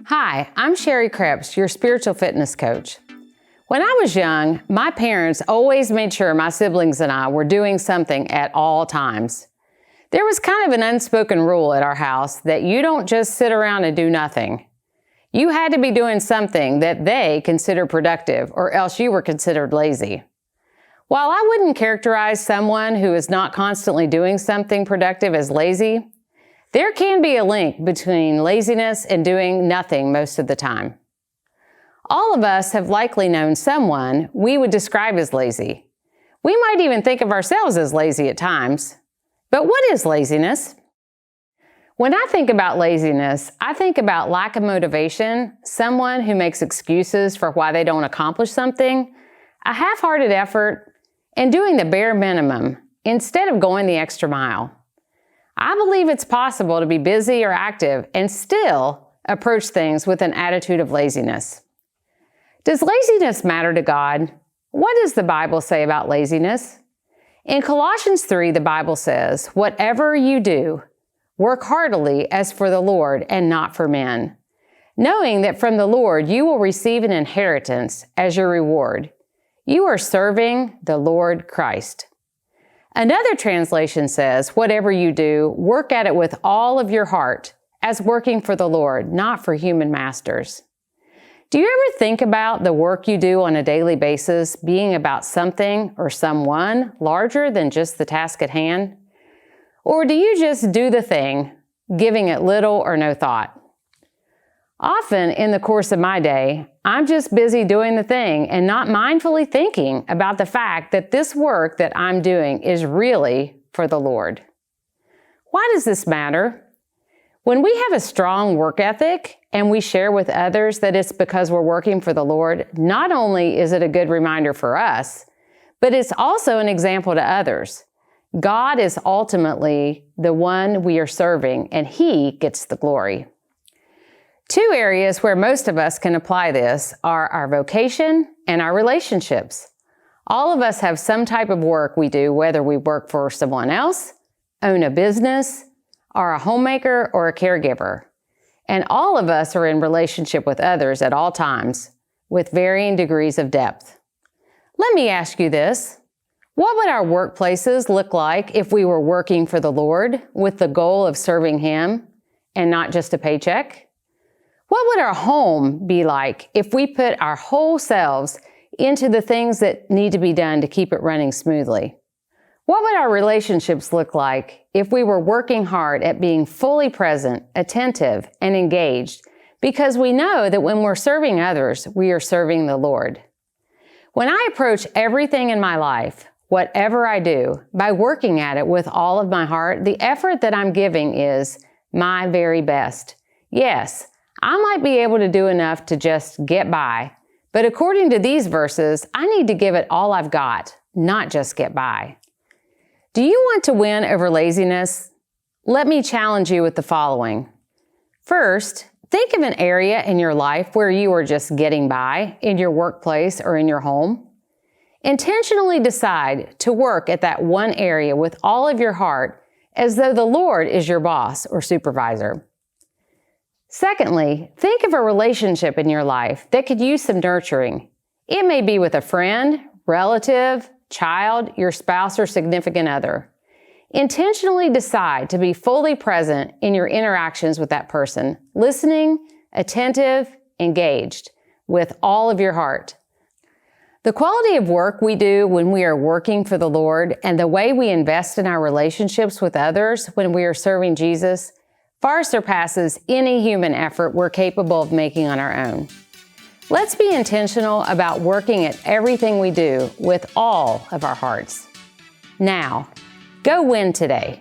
Hi, I'm Sherri Kreps, your spiritual fitness coach. When I was young, my parents always made sure my siblings and I were doing something at all times. There was kind of an unspoken rule at our house that you don't just sit around and do nothing. You had to be doing something that they considered productive, or else you were considered lazy. While I wouldn't characterize someone who is not constantly doing something productive as lazy, there can be a link between laziness and doing nothing most of the time. All of us have likely known someone we would describe as lazy. We might even think of ourselves as lazy at times. But what is laziness? When I think about laziness, I think about lack of motivation, someone who makes excuses for why they don't accomplish something, a half-hearted effort, and doing the bare minimum instead of going the extra mile. I believe it's possible to be busy or active and still approach things with an attitude of laziness. Does laziness matter to God? What does the Bible say about laziness? In Colossians 3, the Bible says, "Whatever you do, work heartily as for the Lord and not for men, knowing that from the Lord you will receive an inheritance as your reward. You are serving the Lord Christ." Another translation says, "Whatever you do, work at it with all of your heart, as working for the Lord, not for human masters." Do you ever think about the work you do on a daily basis being about something or someone larger than just the task at hand? Or do you just do the thing, giving it little or no thought? Often in the course of my day, I'm just busy doing the thing and not mindfully thinking about the fact that this work that I'm doing is really for the Lord. Why does this matter? When we have a strong work ethic and we share with others that it's because we're working for the Lord, not only is it a good reminder for us, but it's also an example to others. God is ultimately the one we are serving, and He gets the glory. Two areas where most of us can apply this are our vocation and our relationships. All of us have some type of work we do, whether we work for someone else, own a business, are a homemaker, or a caregiver. And all of us are in relationship with others at all times, with varying degrees of depth. Let me ask you this. What would our workplaces look like if we were working for the Lord with the goal of serving Him and not just a paycheck? What would our home be like if we put our whole selves into the things that need to be done to keep it running smoothly? What would our relationships look like if we were working hard at being fully present, attentive, and engaged, because we know that when we're serving others, we are serving the Lord? When I approach everything in my life, whatever I do, by working at it with all of my heart, the effort that I'm giving is my very best. Yes, I might be able to do enough to just get by, but according to these verses, I need to give it all I've got, not just get by. Do you want to win over laziness? Let me challenge you with the following. First, think of an area in your life where you are just getting by, in your workplace or in your home. Intentionally decide to work at that one area with all of your heart, as though the Lord is your boss or supervisor. Secondly, think of a relationship in your life that could use some nurturing. It may be with a friend, relative, child, your spouse, or significant other. Intentionally decide to be fully present in your interactions with that person, listening, attentive, engaged, with all of your heart. The quality of work we do when we are working for the Lord and the way we invest in our relationships with others when we are serving Jesus far surpasses any human effort we're capable of making on our own. Let's be intentional about working at everything we do with all of our hearts. Now, go win today.